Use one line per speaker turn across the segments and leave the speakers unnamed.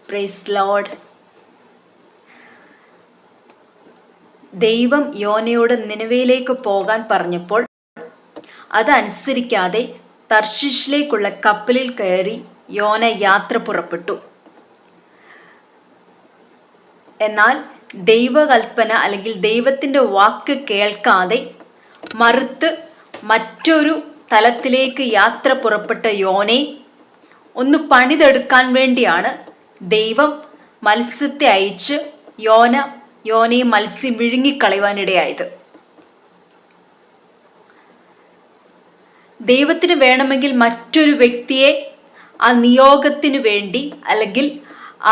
Praise Lord. ദൈവം യോനയോട് നിനവയിലേക്ക് പോകാൻ പറഞ്ഞപ്പോൾ അതനുസരിക്കാതെ തർശീഷിലേക്കുള്ള കപ്പലിൽ കയറി യോന യാത്ര പുറപ്പെട്ടു. എന്നാൽ ദൈവകൽപ്പന അല്ലെങ്കിൽ ദൈവത്തിൻ്റെ വാക്ക് കേൾക്കാതെ മറുത്ത് മറ്റൊരു തലത്തിലേക്ക് യാത്ര പുറപ്പെട്ട യോനെ ഒന്ന് പണിതെടുക്കാൻ വേണ്ടിയാണ് ദൈവം മത്സ്യത്തെ അയച്ച് യോനയെ മത്സ്യം വിഴുങ്ങിക്കളയുവാനിടയായത്. ദൈവത്തിന് വേണമെങ്കിൽ മറ്റൊരു വ്യക്തിയെ ആ നിയോഗത്തിനു വേണ്ടി അല്ലെങ്കിൽ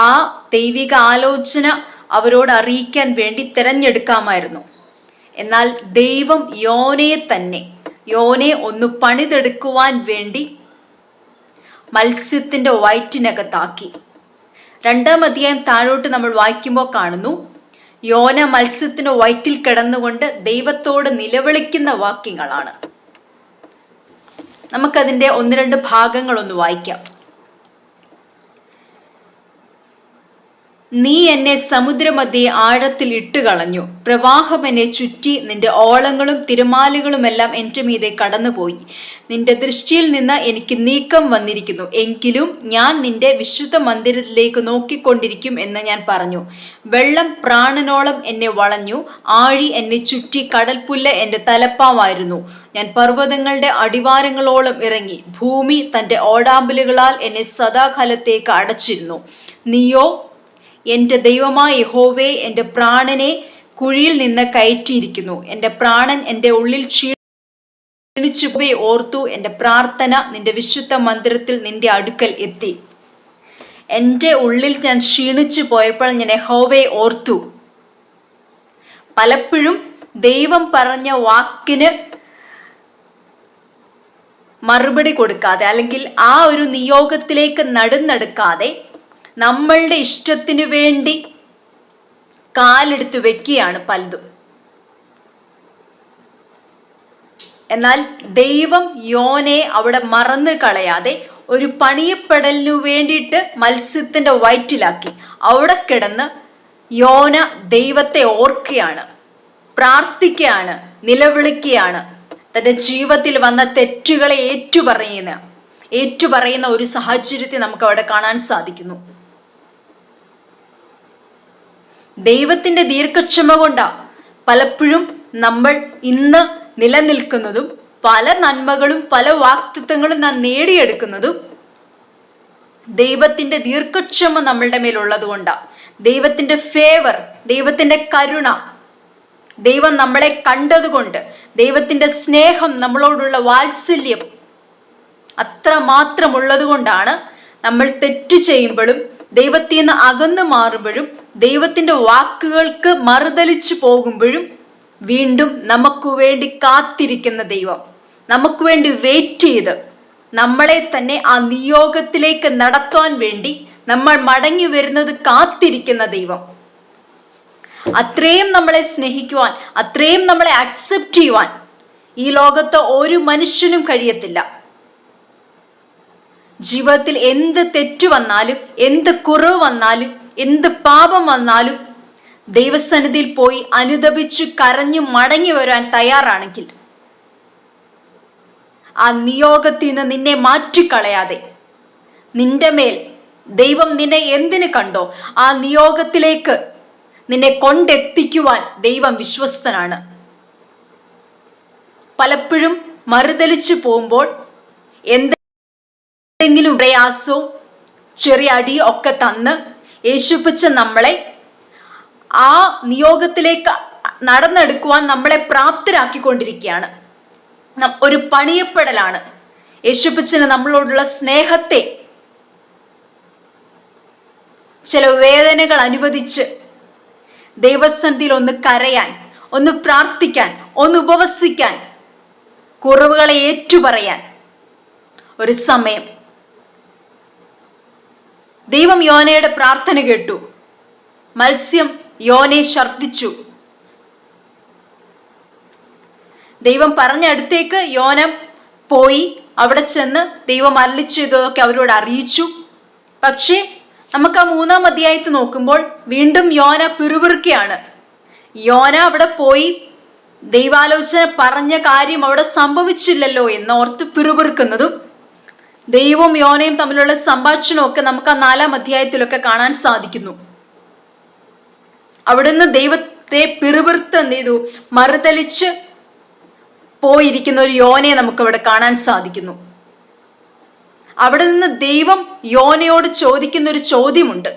ആ ദൈവിക ആലോചന അവരോട് അറിയിക്കാൻ വേണ്ടി തിരഞ്ഞെടുക്കാമായിരുന്നു. എന്നാൽ ദൈവം യോനയെ ഒന്ന് പണിതെടുക്കുവാൻ വേണ്ടി മത്സ്യത്തിൻ്റെ വയറ്റിനകത്താക്കി. 2-ാം അധ്യായം താഴോട്ട് നമ്മൾ വായിക്കുമ്പോൾ കാണുന്നു, യോന മത്സ്യത്തിൻ്റെ വയറ്റിൽ കിടന്നുകൊണ്ട് ദൈവത്തോട് നിലവിളിക്കുന്ന വാക്യങ്ങളാണ്. നമുക്കതിൻ്റെ 1-2 ഭാഗങ്ങളൊന്ന് വായിക്കാം. നീ എന്നെ സമുദ്രമധ്യേ ആഴത്തിൽ ഇട്ടുകളഞ്ഞു, പ്രവാഹം എന്നെ ചുറ്റി, നിന്റെ ഓളങ്ങളും തിരമാലകളുമെല്ലാം എൻ്റെ മീതെ കടന്നുപോയി. നിന്റെ ദൃഷ്ടിയിൽ നിന്ന് എനിക്ക് നീക്കം വന്നിരിക്കുന്നു, എങ്കിലും ഞാൻ നിന്റെ വിശുദ്ധ മന്ദിരത്തിലേക്ക് നോക്കിക്കൊണ്ടിരിക്കും എന്ന് ഞാൻ പറഞ്ഞു. വെള്ളം പ്രാണനോളം എന്നെ വളഞ്ഞു, ആഴി എന്നെ ചുറ്റി, കടൽപ്പുല്ല് എൻ്റെ തലപ്പാവായിരുന്നു. ഞാൻ പർവ്വതങ്ങളുടെ അടിവാരങ്ങളോളം ഇറങ്ങി, ഭൂമി തൻ്റെ ഓടാമ്പലുകളാൽ എന്നെ സദാകാലത്തേക്ക് അടച്ചിരുന്നു. നീയോ എൻ്റെ ദൈവമായ യഹോവേ, എൻ്റെ പ്രാണനെ കുഴിയിൽ നിന്ന് കയറ്റിയിരിക്കുന്നു. എൻ്റെ പ്രാണൻ എൻ്റെ ഉള്ളിൽ ക്ഷീണിച്ചു ഓർത്തു. എൻ്റെ പ്രാർത്ഥന നിന്റെ വിശുദ്ധ മന്ദിരത്തിൽ നിന്റെ അടുക്കൽ എത്തി. എൻ്റെ ഉള്ളിൽ ഞാൻ ക്ഷീണിച്ചു പോയപ്പോൾ ഞാൻ യഹോവയെ ഓർത്തു. പലപ്പോഴും ദൈവം പറഞ്ഞ വാക്കിന് മറുപടി കൊടുക്കാതെ അല്ലെങ്കിൽ ആ ഒരു നിയോഗത്തിലേക്ക് നടുന്നടുക്കാതെ നമ്മളുടെ ഇഷ്ടത്തിനു വേണ്ടി കാലെടുത്ത് വെക്കുകയാണ് പലതും. എന്നാൽ ദൈവം യോനയെ അവിടെ മറന്നു കളയാതെ ഒരു പണിയപ്പെടലിനു വേണ്ടിയിട്ട് മത്സ്യത്തിന്റെ വയറ്റിലാക്കി. അവിടെ കിടന്ന് യോന ദൈവത്തെ ഓർക്കുകയാണ്, പ്രാർത്ഥിക്കുകയാണ്, നിലവിളിക്കുകയാണ്. തൻ്റെ ജീവിതത്തിൽ വന്ന തെറ്റുകളെ ഏറ്റുപറയുന്ന ഒരു സാഹചര്യത്തെ നമുക്ക് അവിടെ കാണാൻ സാധിക്കുന്നു. ദൈവത്തിൻ്റെ ദീർഘക്ഷമ കൊണ്ടാണ് പലപ്പോഴും നമ്മൾ ഇന്ന് നിലനിൽക്കുന്നതും പല നന്മകളും പല വാക്തത്വങ്ങളും നാം നേടിയെടുക്കുന്നതും ദൈവത്തിൻ്റെ ദീർഘക്ഷമ നമ്മളുടെ മേലുള്ളത് കൊണ്ടാണ്. ദൈവത്തിൻ്റെ ഫേവർ, ദൈവത്തിൻ്റെ കരുണ, ദൈവം നമ്മളെ കണ്ടതുകൊണ്ട്, ദൈവത്തിൻ്റെ സ്നേഹം, നമ്മളോടുള്ള വാത്സല്യം അത്രമാത്രമുള്ളത് കൊണ്ടാണ് നമ്മൾ തെറ്റ് ചെയ്യുമ്പോഴും ദൈവത്തിൽ നിന്ന് അകന്നു മാറുമ്പോഴും ദൈവത്തിൻ്റെ വാക്കുകൾക്ക് മറുതലിച്ചു പോകുമ്പോഴും വീണ്ടും നമുക്ക് വേണ്ടി കാത്തിരിക്കുന്ന ദൈവം, നമുക്ക് വേണ്ടി വെയിറ്റ് ചെയ്ത് നമ്മളെ തന്നെ ആ നിയോഗത്തിലേക്ക് നടത്താൻ വേണ്ടി നമ്മൾ മടങ്ങി വരുന്നത് കാത്തിരിക്കുന്ന ദൈവം, അത്രയും നമ്മളെ സ്നേഹിക്കുവാൻ, അത്രയും നമ്മളെ അക്സെപ്റ്റ് ചെയ്യുവാൻ ഈ ലോകത്ത് ഒരു മനുഷ്യനും കഴിയത്തില്ല. ജീവിതത്തിൽ എന്ത് തെറ്റു വന്നാലും, എന്ത് കുറവ് വന്നാലും, എന്ത് പാപം വന്നാലും ദൈവസന്നിധിയിൽ പോയി അനുതപിച്ചു കരഞ്ഞു മടങ്ങി വരാൻ തയ്യാറാണെങ്കിൽ ആ നിയോഗത്തിൽ നിന്ന് നിന്നെ മാറ്റിക്കളയാതെ, നിന്റെ മേൽ ദൈവം നിന്നെ എന്തിനു കണ്ടോ ആ നിയോഗത്തിലേക്ക് നിന്നെ കൊണ്ടെത്തിക്കുവാൻ ദൈവം വിശ്വസ്തനാണ്. പലപ്പോഴും മറുതലിച്ചു പോകുമ്പോൾ എന്തെങ്കിലും പ്രയാസവും ചെറിയ അടിയും ഒക്കെ തന്ന് യേശുപ്പിച്ച നമ്മളെ ആ നിയോഗത്തിലേക്ക് നടന്നെടുക്കുവാൻ നമ്മളെ പ്രാപ്തരാക്കിക്കൊണ്ടിരിക്കുകയാണ്. ഒരു പണിയപ്പെടലാണ്. യേശുപ്പിച്ചന് നമ്മളോടുള്ള സ്നേഹത്തെ ചില വേദനകൾ അനുവദിച്ച് ദൈവസന്നിധിയിൽ ഒന്ന് കരയാൻ, ഒന്ന് പ്രാർത്ഥിക്കാൻ, ഒന്ന് ഉപവസിക്കാൻ, കുറവുകളെ ഏറ്റുപറയാൻ ഒരു സമയം. ദൈവം യോനയുടെ പ്രാർത്ഥന കേട്ടു. മത്സ്യം യോനെ ഛർദ്ദിച്ചു. ദൈവം പറഞ്ഞ അടുത്തേക്ക് യോന പോയി. അവിടെ ചെന്ന് ദൈവം അരുളിച്ചതൊക്കെ അവരോട് അറിയിച്ചു. പക്ഷേ നമുക്ക് ആ 3-ാം അധ്യായത്തിൽ നോക്കുമ്പോൾ വീണ്ടും യോന പിറുപിറുക്കുകയാണ്. യോന അവിടെ പോയി ദൈവാലോചന പറഞ്ഞ കാര്യം അവിടെ സംഭവിച്ചില്ലല്ലോ എന്നോർത്ത് പിറുപിറുക്കുന്നതും ദൈവവും യോനയും തമ്മിലുള്ള സംഭാഷണമൊക്കെ നമുക്ക് ആ 4-ാം അധ്യായത്തിലൊക്കെ കാണാൻ സാധിക്കുന്നു. അവിടുന്ന് ദൈവത്തെ പിറുപിറുത്ത് എന്ത് ചെയ്തു? മറുതലിച്ച് പോയിരിക്കുന്ന ഒരു യോനയെ നമുക്ക് അവിടെ കാണാൻ സാധിക്കുന്നു. അവിടെ നിന്ന് ദൈവം യോനയോട് ചോദിക്കുന്ന ഒരു ചോദ്യമുണ്ട്.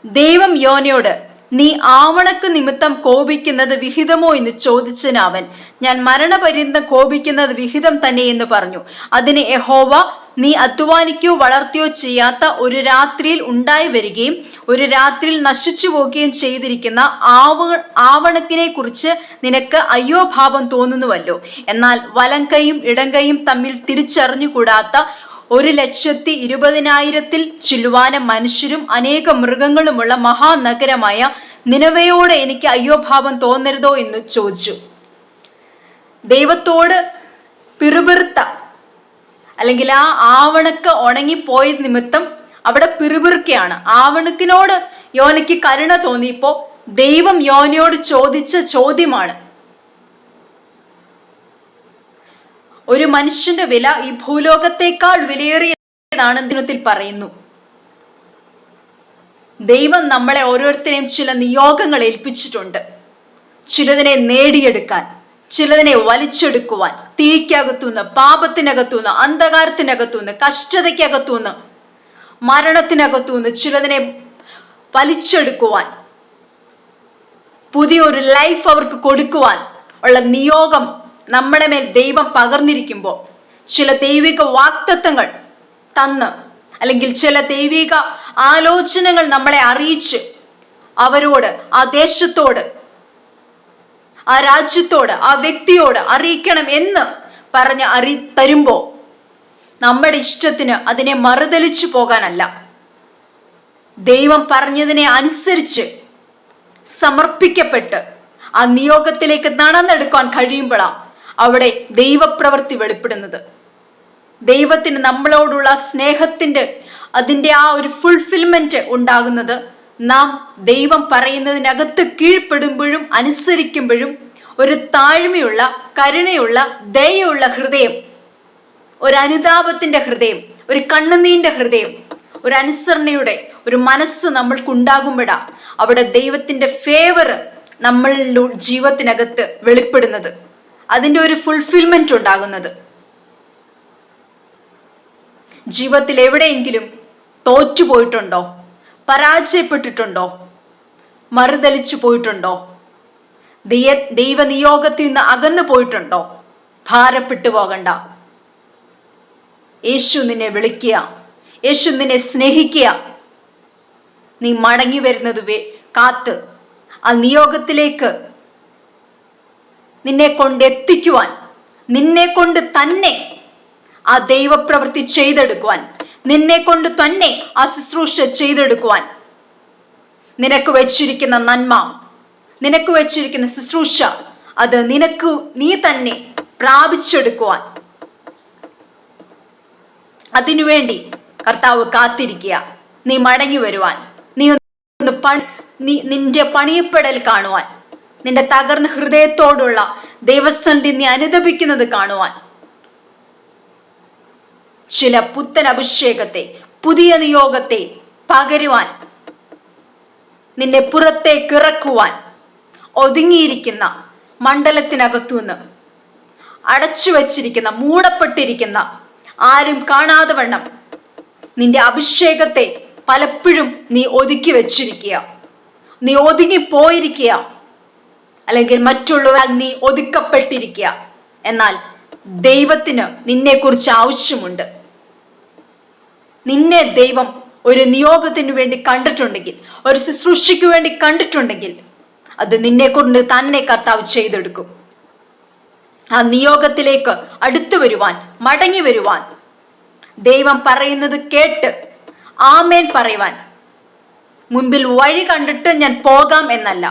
ദൈവം യോനയോട്, നീ ആവണക്ക് നിമിത്തം കോപിക്കുന്നത് വിഹിതമോ എന്ന് ചോദിച്ചതിന് അവൻ, ഞാൻ മരണപര്യന്തം കോപിക്കുന്നത് വിഹിതം തന്നെ എന്ന് പറഞ്ഞു. അതിന് യഹോവ, നീ അധ്വാനിക്കുകയോ വളർത്തിയോ ചെയ്യാത്ത ഒരു രാത്രിയിൽ ഉണ്ടായി വരികയും ഒരു രാത്രിയിൽ നശിച്ചു പോവുകയും ചെയ്തിരിക്കുന്ന ആവണക്കിനെ കുറിച്ച് നിനക്ക് അയ്യോ ഭാവം തോന്നുന്നുവല്ലോ. എന്നാൽ വലങ്കൈയും ഇടങ്കൈയും തമ്മിൽ തിരിച്ചറിഞ്ഞുകൂടാത്ത 1,20,000 ചില്ലുവാനം മനുഷ്യരും അനേക മൃഗങ്ങളുമുള്ള മഹാനഗരമായ നിനവയോട് എനിക്ക് അയ്യോഭാവം തോന്നരുതോ എന്ന് ചോദിച്ചു. ദൈവത്തോട് പിറുപിറുത്ത അല്ലെങ്കിൽ ആ ആവണക്ക് ഉണങ്ങിപ്പോയ നിമിത്തം അവിടെ പിറുപിറുക്കുകയാണ്. ആവണക്കിനോട് യോനയ്ക്ക് കരുണ തോന്നിയപ്പോ ദൈവം യോനയോട് ചോദിച്ച ചോദ്യമാണ്. ഒരു മനുഷ്യന്റെ വില ഈ ഭൂലോകത്തെക്കാൾ വിലയേറിയതാണ് ദിനത്തിൽ പറയുന്നു. ദൈവം നമ്മളെ ഓരോരുത്തരെയും ചില നിയോഗങ്ങൾ ഏൽപ്പിച്ചിട്ടുണ്ട്. ചിലതിനെ നേടിയെടുക്കാൻ, ചിലതിനെ വലിച്ചെടുക്കുവാൻ, തീക്കകത്തുനിന്ന്, പാപത്തിനകത്തുനിന്ന്, അന്ധകാരത്തിനകത്തുനിന്ന്, കഷ്ടതയ്ക്കകത്തുനിന്ന്, മരണത്തിനകത്തുനിന്ന് ചിലതിനെ വലിച്ചെടുക്കുവാൻ, പുതിയൊരു ലൈഫ് അവർക്ക് കൊടുക്കുവാൻ ഉള്ള നിയോഗം നമ്മുടെ മേൽ ദൈവം പകർന്നിരിക്കുമ്പോൾ ചില ദൈവിക വാഗ്ദത്തങ്ങൾ തന്ന് അല്ലെങ്കിൽ ചില ദൈവിക ആലോചനകൾ നമ്മളെ അറിയിച്ച് അവരോട്, ആ ദേശത്തോട്, ആ രാജ്യത്തോട്, ആ വ്യക്തിയോട് അറിയിക്കണം എന്ന് പറഞ്ഞ് തരുമ്പോ നമ്മുടെ ഇഷ്ടത്തിന് അതിനെ മറുതലിച്ചു പോകാനല്ല, ദൈവം പറഞ്ഞതിനെ അനുസരിച്ച് സമർപ്പിക്കപ്പെട്ട് ആ നിയോഗത്തിലേക്ക് നടന്നെടുക്കാൻ കഴിയുമ്പോഴാണ് അവിടെ ദൈവപ്രവൃത്തി വെളിപ്പെടുന്നത്. ദൈവത്തിന് നമ്മളോടുള്ള സ്നേഹത്തിന്റെ അതിൻ്റെ ആ ഒരു ഫുൾഫിൽമെന്റ് ഉണ്ടാകുന്നത് നാം ദൈവം പറയുന്നതിനകത്ത് കീഴ്പ്പെടുമ്പോഴും അനുസരിക്കുമ്പോഴും ഒരു താഴ്മയുള്ള, കരുണയുള്ള, ദയയുള്ള ഹൃദയം, ഒരു അനുതാപത്തിന്റെ ഹൃദയം, ഒരു കണ്ണുനീരിന്റെ ഹൃദയം, ഒരു അനുസരണയുടെ ഒരു മനസ്സ് നമ്മൾക്കുണ്ടാകുമ്പോഴാണ് അവിടെ ദൈവത്തിന്റെ ഫേവർ നമ്മളുടെ ജീവിതത്തിനകത്ത് വെളിപ്പെടുന്നത്, അതിൻ്റെ ഒരു ഫുൾഫിൽമെന്റ് ഉണ്ടാകുന്നത്. ജീവിതത്തിൽ എവിടെയെങ്കിലും തോറ്റുപോയിട്ടുണ്ടോ? പരാജയപ്പെട്ടിട്ടുണ്ടോ? മറുതലിച്ചു പോയിട്ടുണ്ടോ? ദൈവനിയോഗത്തിൽ നിന്ന് അകന്നു പോയിട്ടുണ്ടോ? ഭാരപ്പെട്ടു പോകണ്ട. യേശു നിന്നെ വിളിക്കുക, യേശു നിന്നെ സ്നേഹിക്കുക. നീ മടങ്ങി വരുന്നത് കാത്ത് ആ നിയോഗത്തിലേക്ക് നിന്നെ കൊണ്ട് എത്തിക്കുവാൻ, നിന്നെ കൊണ്ട് തന്നെ ആ ദൈവപ്രവൃത്തി ചെയ്തെടുക്കുവാൻ, നിന്നെ കൊണ്ട് തന്നെ ആ ശുശ്രൂഷ ചെയ്തെടുക്കുവാൻ, നിനക്ക് വെച്ചിരിക്കുന്ന നന്മ, നിനക്ക് വെച്ചിരിക്കുന്ന ശുശ്രൂഷ അത് നീ തന്നെ പ്രാപിച്ചെടുക്കുവാൻ അതിനുവേണ്ടി കർത്താവ് കാത്തിരിക്കുക. നീ മടങ്ങി വരുവാൻ, നിന്റെ പണിയപ്പെടൽ കാണുവാൻ, നിന്റെ തകർന്ന ഹൃദയത്തോടുള്ള ദൈവസന്ധി നീ അനുദപിക്കുന്നത് കാണുവാൻ, ചില പുത്തൻ അഭിഷേകത്തെ, പുതിയ നിയോഗത്തെ പകരുവാൻ, നിന്നെ പുറത്തേക്ക് ഇറക്കുവാൻ, ഒതുങ്ങിയിരിക്കുന്ന മണ്ഡലത്തിനകത്തുനിന്ന് അടച്ചു വച്ചിരിക്കുന്ന, മൂടപ്പെട്ടിരിക്കുന്ന, ആരും കാണാതെ വണ്ണം നിന്റെ അഭിഷേകത്തെ പലപ്പോഴും നീ ഒതുക്കി വെച്ചിരിക്കുക, നീ ഒതുങ്ങിപ്പോയിരിക്കുക, അല്ലെങ്കിൽ മറ്റുള്ളവരാൽ നീ ഒതുക്കപ്പെട്ടിരിക്കുക. എന്നാൽ ദൈവത്തിന് നിന്നെക്കുറിച്ച് ആവശ്യമുണ്ട്. നിന്നെ ദൈവം ഒരു നിയോഗത്തിന് വേണ്ടി കണ്ടിട്ടുണ്ടെങ്കിൽ, ഒരു ശുശ്രൂഷയ്ക്ക് വേണ്ടി കണ്ടിട്ടുണ്ടെങ്കിൽ അത് നിന്നെ കൊണ്ട് തന്നെ കർത്താവ് ചെയ്തെടുക്കും. ആ നിയോഗത്തിലേക്ക് അടുത്തു വരുവാൻ, മടങ്ങി വരുവാൻ, ദൈവം പറയുന്നത് കേട്ട് ആമേൻ പറയുവാൻ, മുൻപിൽ വഴി കണ്ടിട്ട് ഞാൻ പോകാം എന്നല്ല,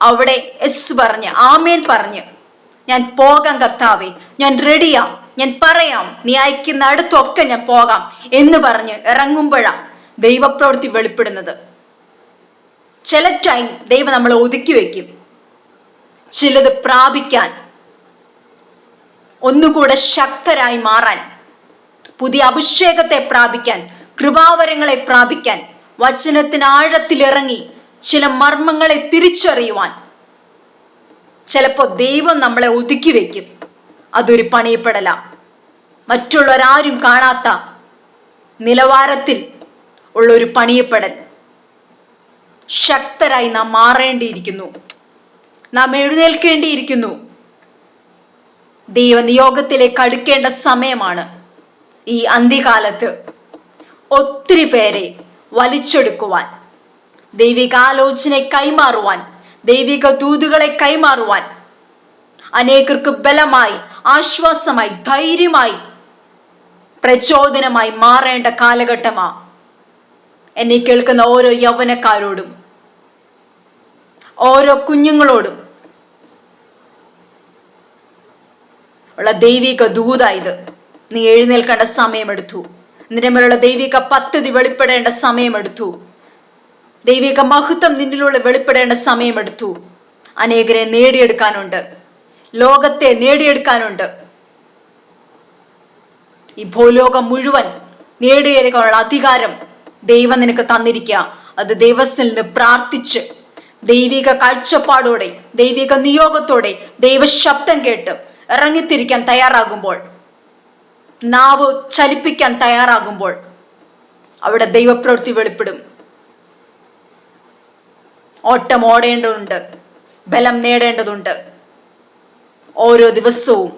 അവിടെ എസ് പറഞ്ഞ്, ആമേൻ പറഞ്ഞ്, ഞാൻ പോകാം കർത്താവേ, ഞാൻ റെഡിയാ, ഞാൻ പറയാം, നീ അയക്കുന്ന അടുത്തൊക്കെ ഞാൻ പോകാം എന്ന് പറഞ്ഞ് ഇറങ്ങുമ്പോഴാണ് ദൈവപ്രവൃത്തി വെളിപ്പെടുന്നത്. ചില ടൈം ദൈവം നമ്മളെ ഒതുക്കി വെക്കും, ചിലത് പ്രാപിക്കാൻ, ഒന്നുകൂടെ ശക്തരായി മാറാൻ, പുതിയ അഭിഷേകത്തെ പ്രാപിക്കാൻ, കൃപാവരങ്ങളെ പ്രാപിക്കാൻ, വചനത്തിന് ആഴത്തിലിറങ്ങി ചില മർമ്മങ്ങളെ തിരിച്ചറിയുവാൻ ചിലപ്പോൾ ദൈവം നമ്മളെ ഒതുക്കി വെക്കും. അതൊരു പണിയപ്പെടല. മറ്റുള്ളവരാരും കാണാത്ത നിലവാരത്തിൽ ഉള്ളൊരു പണിയപ്പെടൽ. ശക്തരായി നാം മാറേണ്ടിയിരിക്കുന്നു, നാം എഴുന്നേൽക്കേണ്ടിയിരിക്കുന്നു. ദൈവനിയോഗത്തിലേക്ക് അടുക്കേണ്ട സമയമാണ്. ഈ അന്ത്യകാലത്ത് ഒത്തിരി പേരെ വലിച്ചെടുക്കുവാൻ, ദൈവികാലോചന കൈമാറുവാൻ, ദൈവിക ദൂതുകളെ കൈമാറുവാൻ, അനേകർക്ക് ബലമായി, ആശ്വാസമായി, ധൈര്യമായി, പ്രചോദനമായി മാറേണ്ട കാലഘട്ടമാ. എന്നെ കേൾക്കുന്ന ഓരോ യൗവനക്കാരോടും, ഓരോ കുഞ്ഞുങ്ങളോടും ഉള്ള ദൈവിക ദൂതായത്. നീ എഴുന്നേൽക്കേണ്ട സമയമെടുത്തു. നിന്റെ മേലുള്ള ദൈവിക പദ്ധതി വെളിപ്പെടേണ്ട സമയമെടുത്തു. ദൈവിക മഹത്വം നിന്നിലൂടെ വെളിപ്പെടേണ്ട സമയമെടുത്തു. അനേകരെ നേടിയെടുക്കാനുണ്ട്, ലോകത്തെ നേടിയെടുക്കാനുണ്ട്. ഈ ഭൂലോകം മുഴുവൻ നേടിയെടുക്കാനുള്ള അധികാരം ദൈവം നിനക്ക് തന്നിരിക്കുക. അത് ദൈവത്തിൽ നിന്ന് പ്രാർത്ഥിച്ച്, ദൈവിക കാഴ്ചപ്പാടോടെ, ദൈവിക നിയോഗത്തോടെ, ദൈവശബ്ദം കേട്ട് ഇറങ്ങിത്തിരിക്കാൻ തയ്യാറാകുമ്പോൾ, നാവ് ചലിപ്പിക്കാൻ തയ്യാറാകുമ്പോൾ അവിടെ ദൈവപ്രവൃത്തി വെളിപ്പെടും. ഓട്ടം ഓടേണ്ടതുണ്ട്, ബലം നേടേണ്ടതുണ്ട്. ഓരോ ദിവസവും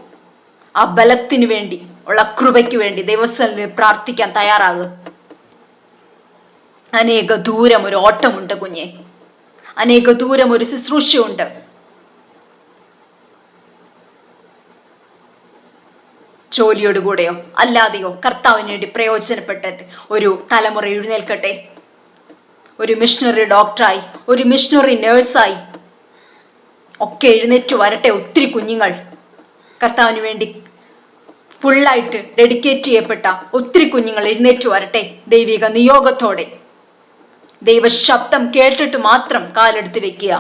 ആ ബലത്തിന് വേണ്ടി ഉള്ള കൃപയ്ക്ക് വേണ്ടി ദൈവസ്ഥലിൽ പ്രാർത്ഥിക്കാൻ തയ്യാറാകും. അനേക ദൂരം ഒരു ഓട്ടമുണ്ട് കുഞ്ഞെ, അനേക ദൂരം ഒരു ശുശ്രൂഷയുണ്ട്. ജോലിയോട് കൂടെയോ അല്ലാതെയോ കർത്താവിന് വേണ്ടി പ്രയോജനപ്പെട്ടിട്ട് ഒരു തലമുറ എഴുന്നേൽക്കട്ടെ. ഒരു മിഷണറി ഡോക്ടറായി, ഒരു മിഷണറി നേഴ്സായി ഒക്കെ എഴുന്നേറ്റ് വരട്ടെ. ഒത്തിരി കുഞ്ഞുങ്ങൾ കർത്താവിന് വേണ്ടി ഫുള്ളായിട്ട് ഡെഡിക്കേറ്റ് ചെയ്യപ്പെട്ട ഒത്തിരി കുഞ്ഞുങ്ങൾ എഴുന്നേറ്റ് വരട്ടെ. ദൈവിക നിയോഗത്തോടെ, ദൈവശബ്ദം കേട്ടിട്ട് മാത്രം കാലെടുത്ത് വെക്കുക.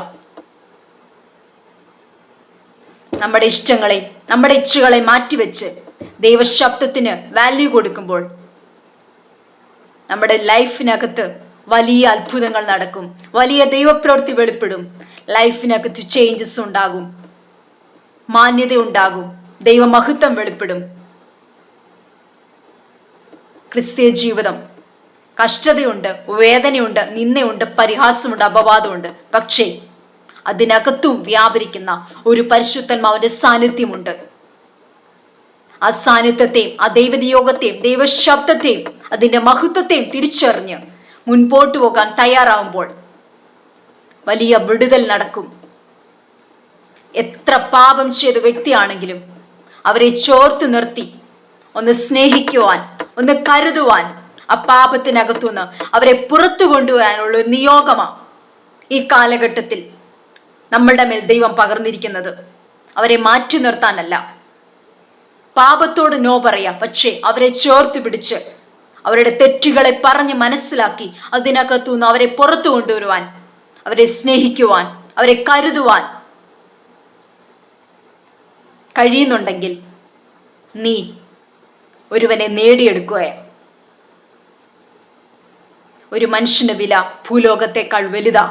നമ്മുടെ ഇഷ്ടങ്ങളെ, നമ്മുടെ ഇച്ഛകളെ മാറ്റിവെച്ച് ദൈവശബ്ദത്തിന് വാല്യൂ കൊടുക്കുമ്പോൾ നമ്മുടെ ലൈഫിനകത്ത് വലിയ അത്ഭുതങ്ങൾ നടക്കും, വലിയ ദൈവപ്രവൃത്തി വെളിപ്പെടും. ലൈഫിനകത്ത് ചേഞ്ചസ് ഉണ്ടാകും, മാന്യത ഉണ്ടാകും, ദൈവമഹത്വം വെളിപ്പെടും. ക്രിസ്തീയ ജീവിതം കഷ്ടതയുണ്ട്, വേദനയുണ്ട്, നിന്ദയുണ്ട്, പരിഹാസമുണ്ട്, അപവാദമുണ്ട്. പക്ഷേ അതിനകത്തും വ്യാപരിക്കുന്ന ഒരു പരിശുദ്ധാത്മാവിന്റെ സാന്നിധ്യമുണ്ട്. ആ സാന്നിധ്യത്തെയും ആ ദൈവനിയോഗത്തെയും ദൈവശബ്ദത്തെയും അതിന്റെ മഹത്വത്തെയും തിരിച്ചറിഞ്ഞ് മുൻപോട്ട് പോകാൻ തയ്യാറാവുമ്പോൾ വലിയ വിടുതൽ നടക്കും. എത്ര പാപം ചെയ്ത വ്യക്തിയാണെങ്കിലും അവരെ ചോർത്ത് നിർത്തി ഒന്ന് സ്നേഹിക്കുവാൻ, ഒന്ന് കരുതുവാൻ, ആ പാപത്തിനകത്തുനിന്ന് അവരെ പുറത്തു കൊണ്ടുവരാനുള്ള ഒരു നിയോഗമാണ് ഈ കാലഘട്ടത്തിൽ നമ്മളുടെ മേൽ ദൈവം പകർന്നിരിക്കുന്നത്. അവരെ മാറ്റി നിർത്താനല്ല, പാപത്തോട് നോ പറയാം, പക്ഷേ അവരെ ചേർത്ത് പിടിച്ച് അവരുടെ തെറ്റുകളെ പറഞ്ഞ് മനസ്സിലാക്കി അതിനകത്തുനിന്ന് അവരെ പുറത്തു കൊണ്ടുവരുവാൻ, അവരെ സ്നേഹിക്കുവാൻ, അവരെ കരുതുവാൻ കഴിയുന്നുണ്ടെങ്കിൽ നീ ഒരുവനെ നേടിയെടുക്കുകയാണ്. ഒരു മനുഷ്യന്റെ വില ഭൂലോകത്തെക്കാൾ വലുതാ.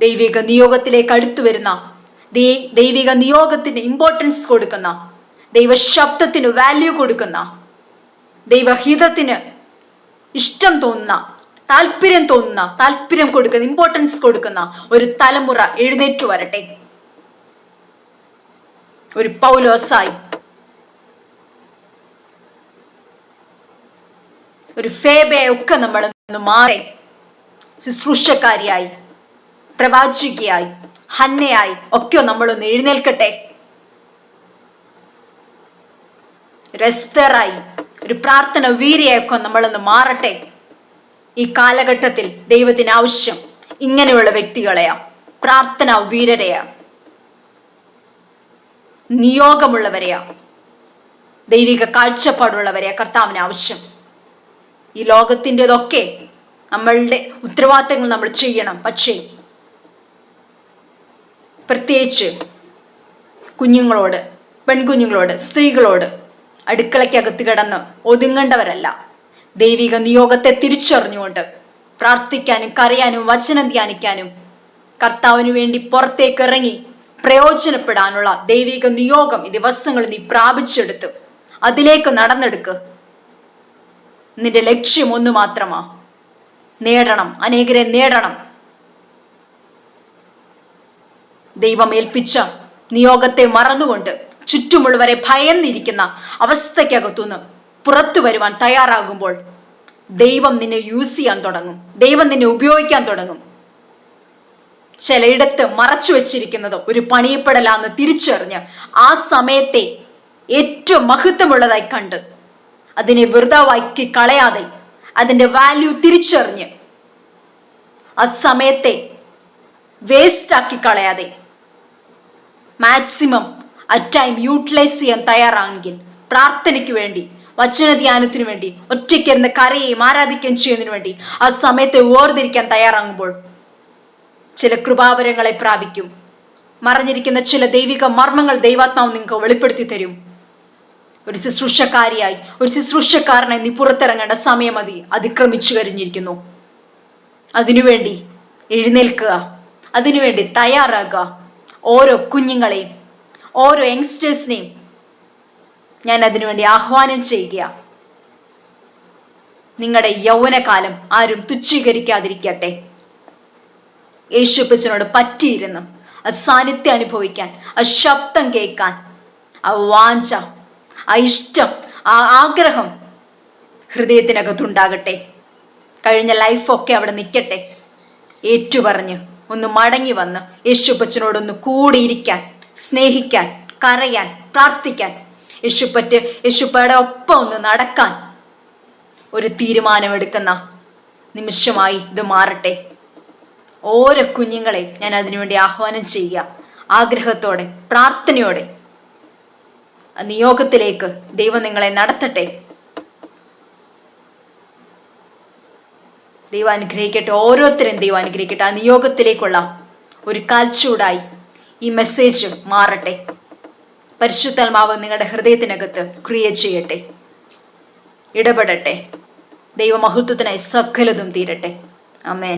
ദൈവിക നിയോഗത്തിലേക്ക് അടുത്തു വരുന്ന, ദൈവിക നിയോഗത്തിന് ഇമ്പോർട്ടൻസ് കൊടുക്കുന്ന, ദൈവശബ്ദത്തിന് വാല്യൂ കൊടുക്കുന്ന, ദൈവഹിതത്തിന് ഇഷ്ടം തോന്നുന്ന, താല്പര്യം കൊടുക്കുന്ന, ഇമ്പോർട്ടൻസ് കൊടുക്കുന്ന ഒരു തലമുറ എഴുന്നേറ്റു വരട്ടെ. ഒരു പൗലോസായി, ഒരു ഫേബയായി ഒക്കെ നമ്മൾ മാറി ശുശ്രൂഷക്കാരിയായി, പ്രവാചികയായി, ഹന്നയായി ഒക്കെ നമ്മളൊന്ന് എഴുന്നേൽക്കട്ടെ. ഒരു എസ്തറായി, ഒരു പ്രാർത്ഥന വീരിയൊക്കെ നമ്മളൊന്ന് മാറട്ടെ. ഈ കാലഘട്ടത്തിൽ ദൈവത്തിന് ആവശ്യം ഇങ്ങനെയുള്ള വ്യക്തികളെയാ, പ്രാർത്ഥന വീരരെയാ, നിയോഗമുള്ളവരെയാ. ദൈവിക കാഴ്ചപ്പാടുള്ളവരെ കർത്താവിന് ആവശ്യം. ഈ ലോകത്തിൻ്റെതൊക്കെ നമ്മളുടെ ഉത്തരവാദിത്തങ്ങൾ നമ്മൾ ചെയ്യണം. പക്ഷേ പ്രത്യേകിച്ച് കുഞ്ഞുങ്ങളോട്, പെൺകുഞ്ഞുങ്ങളോട്, സ്ത്രീകളോട് അടുക്കളയ്ക്കകത്ത് കിടന്ന് ഒതുങ്ങേണ്ടവരല്ല. ദൈവിക നിയോഗത്തെ തിരിച്ചറിഞ്ഞുകൊണ്ട് പ്രാർത്ഥിക്കാനും കരയാനും വചനം ധ്യാനിക്കാനും കർത്താവിന് വേണ്ടി പുറത്തേക്ക് ഇറങ്ങി പ്രയോജനപ്പെടാനുള്ള ദൈവിക നിയോഗം ഈ ദിവസങ്ങളിൽ നീ പ്രാപിച്ചെടുത്ത് അതിലേക്ക് നടന്നെടുക്ക്. നിന്റെ ലക്ഷ്യം ഒന്ന് മാത്രമാ, നേടണം, അനേകരെ നേടണം. ദൈവം ഏൽപ്പിച്ച നിയോഗത്തെ മറന്നുകൊണ്ട് ചുറ്റുമുള്ളവരെ ഭയന്നിരിക്കുന്ന അവസ്ഥയ്ക്കകത്തുനിന്ന് പുറത്തു വരുവാൻ തയ്യാറാകുമ്പോൾ ദൈവം നിന്നെ യൂസ് ചെയ്യാൻ തുടങ്ങും. ദൈവം നിന്നെ ഉപയോഗിക്കാൻ തുടങ്ങും. ചിലയിടത്ത് മറച്ചു വെച്ചിരിക്കുന്നത് ഒരു പണിയപ്പെടലാന്ന് തിരിച്ചറിഞ്ഞ് ആ സമയത്തെ ഏറ്റവും മഹത്വമുള്ളതായി കണ്ട് അതിനെ വെറുതാക്കി കളയാതെ അതിൻ്റെ വാല്യൂ തിരിച്ചറിഞ്ഞ് ആ സമയത്തെ വേസ്റ്റാക്കി കളയാതെ മാക്സിമം ആ ടൈം യൂട്ടിലൈസ് ചെയ്യാൻ തയ്യാറാണെങ്കിൽ പ്രാർത്ഥനയ്ക്ക് വേണ്ടി, വചനധ്യാനത്തിനു വേണ്ടി, ഒറ്റയ്ക്കിരുന്ന് കരയുകയും ആരാധിക്കുകയും ചെയ്യുന്നതിന് വേണ്ടി ആ സമയത്തെ വേർതിരിക്കാൻ തയ്യാറാകുമ്പോൾ ചില കൃപാവരങ്ങളെ പ്രാപിക്കും. മറഞ്ഞിരിക്കുന്ന ചില ദൈവിക മർമ്മങ്ങൾ ദൈവാത്മാവ് നിങ്ങൾക്ക് വെളിപ്പെടുത്തി തരും. ഒരു ശുശ്രൂഷക്കാരിയായി, ഒരു ശുശ്രൂഷക്കാരനായി നീ പുറത്തിറങ്ങേണ്ട സമയം അതിക്രമിച്ചു കഴിഞ്ഞിരിക്കുന്നു. അതിനുവേണ്ടി എഴുന്നേൽക്കുക, അതിനുവേണ്ടി തയ്യാറാകുക. ഓരോ കുഞ്ഞുങ്ങളെയും, ഓരോ യങ്സ്റ്റേഴ്സിനെയും ഞാൻ അതിനുവേണ്ടി ആഹ്വാനം ചെയ്യുക. നിങ്ങളുടെ യൗവനകാലം ആരും തുച്ഛീകരിക്കാതിരിക്കട്ടെ. യേശുപ്പച്ചനോട് പറ്റിയിരുന്ന് ആ സാന്നിധ്യം അനുഭവിക്കാൻ, ആ ശബ്ദം കേൾക്കാൻ, ആ വാഞ്ച, ആ ഇഷ്ടം, ആ ആഗ്രഹം ഹൃദയത്തിനകത്തുണ്ടാകട്ടെ. കഴിഞ്ഞ ലൈഫൊക്കെ അവിടെ നിൽക്കട്ടെ. ഏറ്റുപറഞ്ഞ് ഒന്ന് മടങ്ങി വന്ന് യേശുപ്പച്ചനോടൊന്ന് കൂടിയിരിക്കാൻ, സ്നേഹിക്കാൻ, കരയാൻ, പ്രാർത്ഥിക്കാൻ, യേശുപ്പയുടെ ഒപ്പം ഒന്ന് നടക്കാൻ ഒരു തീരുമാനമെടുക്കുന്ന നിമിഷമായി ഇത് മാറട്ടെ. ഓരോ കുഞ്ഞുങ്ങളെയും ഞാൻ അതിനുവേണ്ടി ആഹ്വാനം ചെയ്യുക. ആഗ്രഹത്തോടെ, പ്രാർത്ഥനയോടെ നിയോഗത്തിലേക്ക് ദൈവം നിങ്ങളെ നടത്തട്ടെ. ദൈവം അനുഗ്രഹിക്കട്ടെ. ഓരോരുത്തരും ദൈവം അനുഗ്രഹിക്കട്ടെ. ആ നിയോഗത്തിലേക്കുള്ള ഒരു കാൽച്ചൂടായി ഈ മെസ്സേജ് മാറട്ടെ. പരിശുദ്ധാത്മാവ് നിങ്ങളുടെ ഹൃദയത്തിനകത്ത് ക്രിയ ചെയ്യട്ടെ, ഇടപെടട്ടെ. ദൈവമഹത്വത്തിനായി സകലതും തീരട്ടെ. ആമേൻ.